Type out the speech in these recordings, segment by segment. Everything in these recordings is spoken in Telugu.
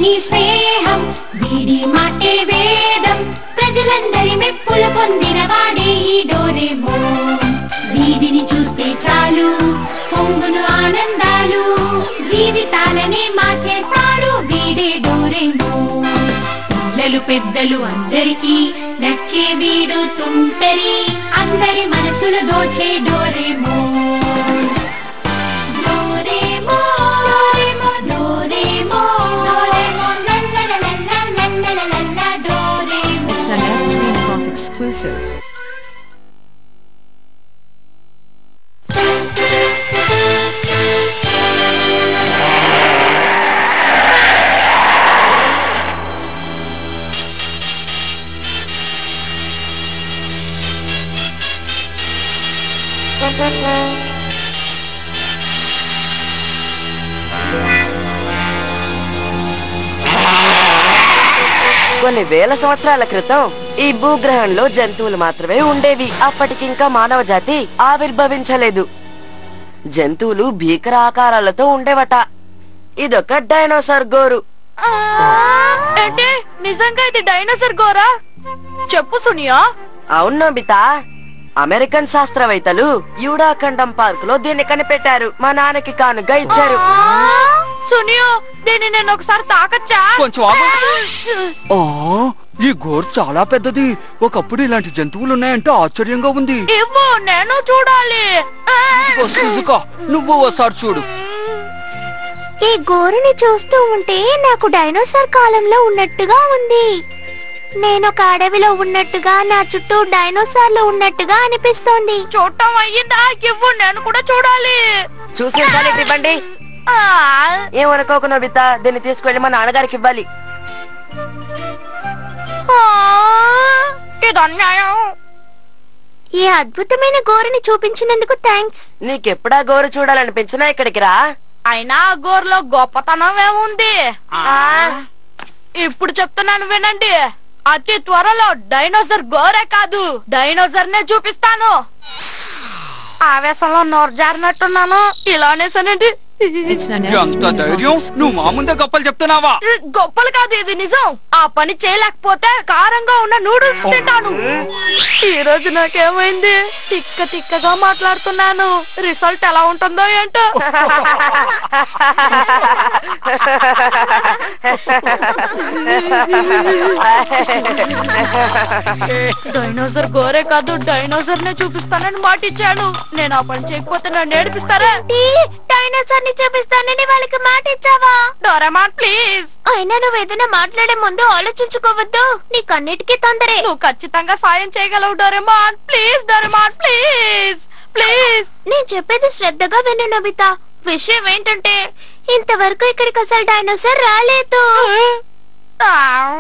వీడి స్నేహం వీడి మాటే వేదం ప్రజలందరి మెప్పులు పొందిన వాడే ఈ డోరేమోన్ వీడిని చూస్తే చాలు పొంగును ఆనందాలు జీవితాలనే మార్చేస్తాడు వీడే డోరేమోన్ పిల్లలు పెద్దలు అందరికీ నచ్చే వీడు తుంటరి అందరి మనసులు దోచే డోరేమోన్ exclusive. కొన్ని వేల సంవత్సరాల క్రితం ఈ భూగ్రహంలో జంతువులు మాత్రమే ఉండేవి. అప్పటికింకా మానవ జాతి ఆవిర్భవించలేదు. జంతువులు భీకర ఆకారాలతో ఉండేవట. ఇదొక డైనోసార్ గోరు. అంటే నిజంగా ఇది డైనోసార్ గోరా? చెప్పు సునియా. అవును నోబితా, అమెరికన్ శాస్త్రవేత్తలు యూడాఖండం పార్క్ లో దీన్ని కనిపెట్టారు. మా నాన్నకి కానుగా ఇచ్చారు. సునియా, దీన్ని నేను ఒకసారి తాకచ్చా? కొంచెం ఆగు. ఈ గోర్ చాలా పెద్దది. ఒకప్పుడు ఇలాంటి జంతువులు ఉన్నాయంటే ఆశ్చర్యంగా ఉంది. ఇవ్వు, నేను చూడాలి. నువ్వు ఒకసారి చూడు. ఈ గోరుని చూస్తూ ఉంటే నాకు డైనోసార్ కాలంలో ఉన్నట్టుగా ఉంది. నేనొక అడవిలో ఉన్నట్టుగా, నా చుట్టూ డైనోసార్లు ఉన్నట్టుగా అనిపిస్తోంది. చూడటం అయ్యిందా? ఇవ్వు, నేను కూడా చూడాలి. చూసి ఇవ్వండి. ఏమనుకోకు నోబితా, దీన్ని తీసుకెళ్లి మా నాన్నగారికి ఇవ్వాలి. ఇది అన్యాయం. ఈ అద్భుతమైన గోరుని చూపించినందుకు థ్యాంక్స్. నీకెప్పుడా గోరు చూడాలనిపించినా ఇక్కడికి రా. అయినా ఆ గోరులో గొప్పతనం ఏముంది? ఇప్పుడు చెప్తున్నాను వినండి. అతి త్వరలో డైనోసార్ గోరే కాదు, డైనోసార్ నే చూపిస్తాను. ఆవేశంలో నోరు జారినట్టున్నాను. ఇలానేసనండి. ఎంత ధైర్యం! నువ్వు మా ముందే గొప్పలు చెప్తున్నావా? గొప్పలు కాదు, ఇది నిజం. ఆ పని చేయలేకపోతే కారంగా ఉన్న నూడిల్స్ తింటాను. ఈ రోజు నాకేమైంది? తిక్కగా మాట్లాడుతున్నాను. రిజల్ట్ ఎలా ఉంటుందో ఏంటో. డైనోసార్ గోరే కాదు, డైనోసార్ నే చూపిస్తానని మాటిచ్చాను. నేను ఆ పని చేయకపోతే నన్ను ఏడిపిస్తారా? డైనోసార్ ని చూపిస్తానని వాళ్ళకి మాట ఇచ్చావా? Doraemon please. అయినా నువ్వు ఏదైనా మాట్లాడే ముందు ఆలోచించుకోవద్దు. నీకన్నిటికీ తొందరే. నువ్వు ఖచ్చితంగా సాయం చేయగలవు Doraemon. Please Doraemon, please please. నేను చెప్పేది శ్రద్ధగా విను నోబితా. విషయం ఏంటంటే, ఇంతవరకు ఇక్కడికి అసలు డైనోసార్ రాలేదు.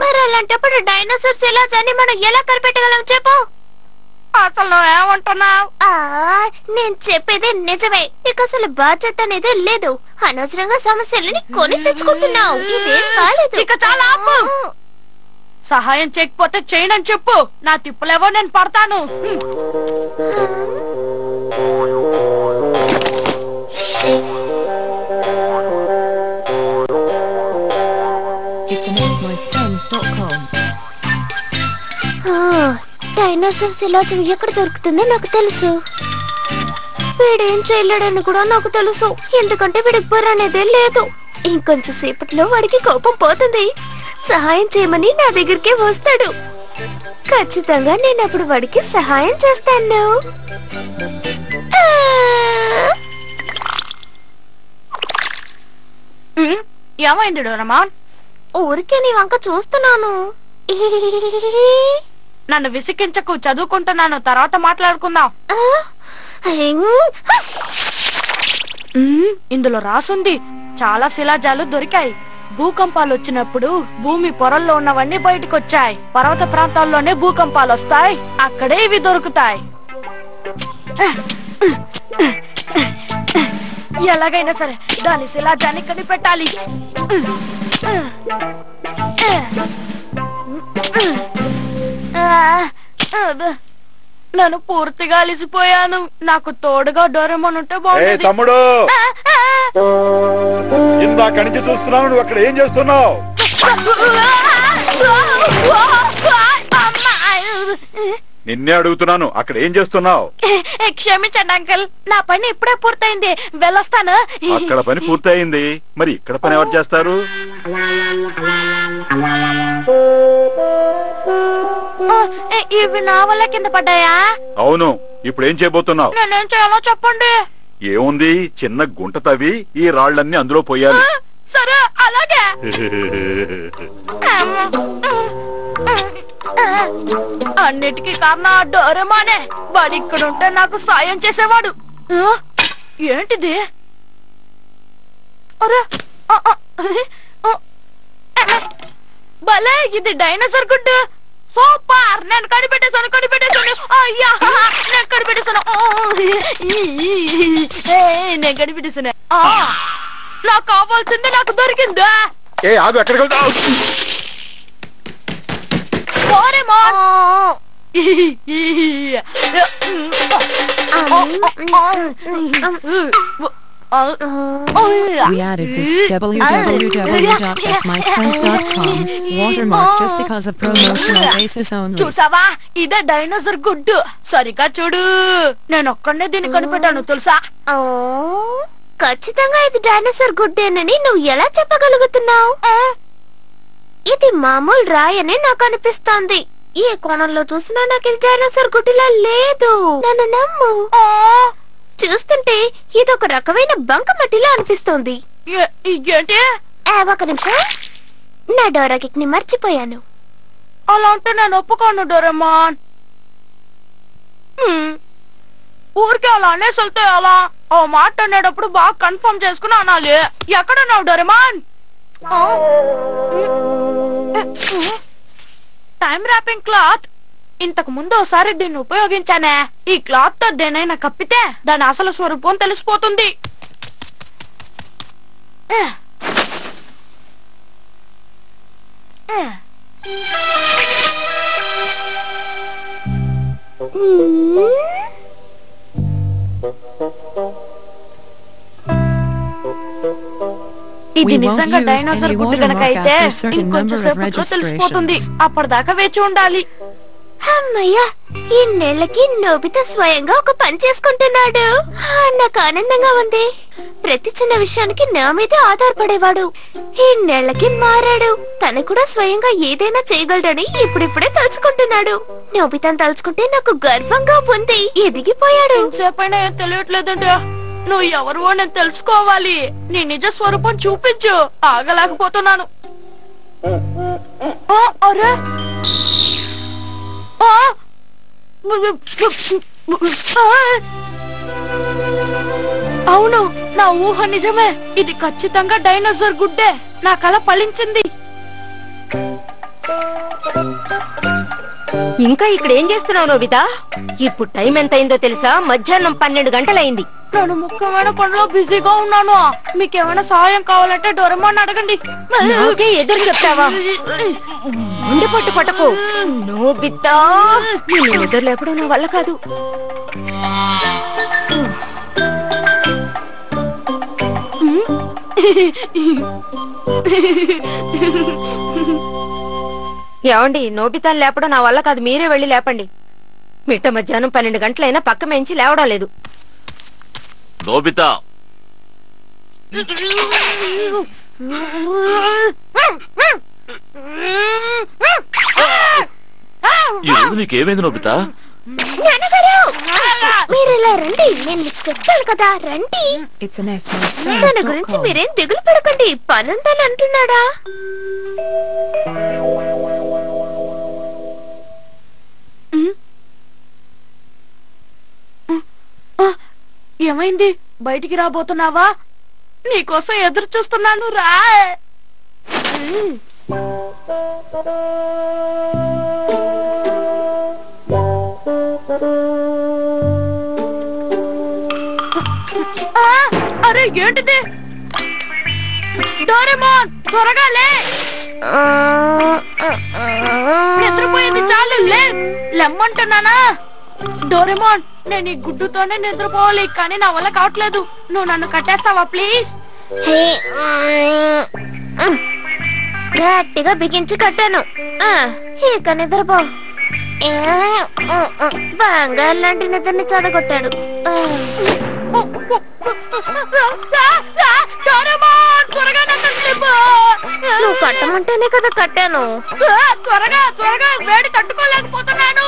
మరి అలాంటప్పుడు డైనోసార్స్ ఎలా అని మనం ఎలా కనిపెట్టగలం చెప్పు? అసలు నువ్వేమంటున్నావు? నేను చెప్పేది నిజమే. నీకు అసలు బాధ్యత అనేది లేదు. అనవసరంగా సమస్యలని కొని తెచ్చుకుంటున్నావు. ఇదేం కాలేదు. ఇక చాలా ఆపు. సహాయం చేయకపోతే చేయనని చెప్పు. నా తిప్పులేవో నేను పడతాను. డైనోసార్స్ ఇలా ఎక్కడ దొరుకుతుందో నాకు తెలుసు. వీడేం చేయలేడని కూడా నాకు తెలుసు. ఎందుకంటే వీడికి బుర్ర అనేదే లేదు. ఇంకొంచెం సేపట్లో వాడికి కోపం పోతుంది. సహాయం చేయమని నా దగ్గరికి వస్తాడు. ఖచ్చితంగా నేను అప్పుడు వాడికి సహాయం చేస్తాను. ఏమైంది డోరేమాన్? ఊరికే నీ వంక చూస్తున్నాను. నన్ను విసికించకు, చదువుకుంటున్నాను. తర్వాత మాట్లాడుకుందాం. ఇందులో రాసుంది, చాలా శిలాజాలు దొరికాయి. భూకంపాలు వచ్చినప్పుడు భూమి పొరల్లో ఉన్నవన్నీ బయటకు వచ్చాయి. పర్వత ప్రాంతాల్లోనే భూకంపాలు వస్తాయి, అక్కడే ఇవి దొరుకుతాయి. ఎలాగైనా సరే దాని శిలాజాన్ని కనిపెట్టాలి. నేను పూర్తిగా అలిసిపోయాను. నాకు తోడుగా డోరేమోన్ ఉంటే బాగుంటుంది. తమ్ముడు, ఇందాక నుంచి చూస్తున్నావు. నువ్వు అక్కడ ఏం చేస్తున్నావు? నిన్నే అడుగుతున్నాను, అక్కడ ఏం చేస్తున్నావు? క్షమించండి అంకుల్, నా పని ఇప్పుడే పూర్తయింది, వెళ్ళొస్తాను. అక్కడ పని పూర్తయింది, మరి ఇక్కడ పని ఎవరు చేస్తారు? ఇవి నా వల్ల కింద పడ్డాయా? అవును, ఇప్పుడు ఏం చేయబోతున్నావు? నేనేం చేయాలో చెప్పండి. ఏముంది, చిన్న గుంట తవ్వి ఈ రాళ్లన్నీ అందులో పోయాలి. సరే, అలాగే. అన్నిటికీ కారణం ఆ డోరేమానే. వాడు ఇక్కడుంటే నాకు సాయం చేసేవాడు. ఏంటిది? భలే, ఇది డైనోసార్ గుడ్డు. సూపర్, నేను కనిపెట్టేశాను. అయ్యా, నేను కనిపెట్టేశాను. నేను కనిపెట్టేశాను. నాకు కావాల్సింది నాకు దొరికిందా? ఏ ఆగు, ఎక్కడికి వెళ్తావు? We added this www.smyfriends.com watermark just because of promotional basis only. చూసావా, ఇదే డైనోసార్ గుడ్డు. సరిగా చూడు, నేను ఒక్కడే దీన్ని కనిపెట్టాను తెలుసా? ఖచ్చితంగా ఇది డైనోసార్ గుడ్డేనని నువ్వు ఎలా చెప్పగలుగుతున్నావు? ఇది మామూలు రాయనే నాకు అనిపిస్తోంది. ఏ కోణంలో చూసినా నాకు ఇది డైనోసార్ గుడ్డిలా లేదు. నన్ను నమ్ము. చూస్తుంటే ఇదొక రకమైన బంకమట్టిలా అనిపిస్తోంది. ఏంటి? ఒక నిమిషం, నా డోరా కిక్ ని మర్చిపోయాను. అలా అంటే నేను ఒప్పుకోను డోరేమాన్. ఊరికే అలా అనేసి వెళ్తే అలా? ఓ మాట అనేటప్పుడు బాగా కన్ఫర్మ్ చేసుకుని అనాలి. ఎక్కడున్నావు డోరేమాన్? Time wrapping cloth. ఇంతకు ముందు ఒకసారి దీన్ని ఉపయోగించానే. ఈ క్లాత్ తో దేనైనా కప్పితే దాని అసలు స్వరూపం తెలిసిపోతుంది. ఇది నిజంగా డైనోసార్ గుడ్డు కనుక అయితే ఇంకొంచెం సేపట్లో తెలిసిపోతుంది. అప్పటిదాకా వేచి ఉండాలి. అమ్మయ్యా, ఈ నెలకి నోబితా స్వయంగా ఒక పని చేసుకుంటున్నాడు. నాకు ఆనందంగా ఉంది. ప్రతి చిన్న విషయానికి నా మీద ఆధారపడేవాడు ఈ నెలకి మారాడు. తను కూడా స్వయంగా ఏదైనా చేయగలడని ఇప్పుడిప్పుడే తలుచుకుంటున్నాడు. నోబితాను తలుచుకుంటే నాకు గర్వంగా ఉంది. ఎదిగిపోయాడు. ఎంతసేపైనా ఏం తెలియట్లేదంటే నువ్వు ఎవరు నేను తెలుసుకోవాలి. నీ నిజ స్వరూపం చూపించు. ఆగలేకపోతున్నాను. అరే, అవును, నా ఊహ నిజమే. ఇది ఖచ్చితంగా డైనోసార్ గుడ్డే. నా కల ఫలించింది. ఇంకా ఇక్కడ ఏం చేస్తున్నావు నోబితా? ఇప్పుడు టైం ఎంత అయిందో తెలుసా? మధ్యాహ్నం 12 గంటలైంది. నేను ముఖ్యమైన పనిలో బిజీగా ఉన్నాను. మీకేమైనా సహాయం కావాలంటే డోరేమాన్ అడగండి. నాకే ఎదురు చెప్తావా? గుండె పట్టు పట్టకు నోబితా. నేను నిద్ర లేపడం నా వల్ల కాదు. ఏమండి, నోబితాను లేపడం నా వల్ల కాదు. మీరే వెళ్ళి లేపండి. మిట్ట మధ్యాహ్నం 12 గంటలైనా పక్క మేంచి లేవడం లేదు. నోబితా, ఈరోజు నీకేమైంది నోబితా? మీరు ఇలా రండి, నేను మీకు చెప్తాను కదా. రండి. తన గురించి మీరేం దిగులు పడకండి. పనందని అంటున్నాడా? ఏమైంది? బయటికి రాబోతున్నావా? నీకోసం ఎదురు చూస్తున్నాను, రా. అరే, ఏంటిది? డోరేమాన్, త్వరగా లే. నిద్రపోయేది చాలు, లెమ్మంటున్నానా? డోరేమాన్, నేను ఈ గుడ్డుతోనే నిద్రపోవాలి, కానీ నా వల్ల కావట్లేదు. నువ్వు నన్ను కట్టేస్తావా ప్లీజ్? గట్టిగా బిగించి కట్టాను. ఇక నిద్రపో. బంగారు లాంటి నిద్రని చదగొట్టాడు. నువ్వు కట్టమంటేనే కదా కట్టాను. త్వరగా వేడి తట్టుకోలేకపోతున్నాను.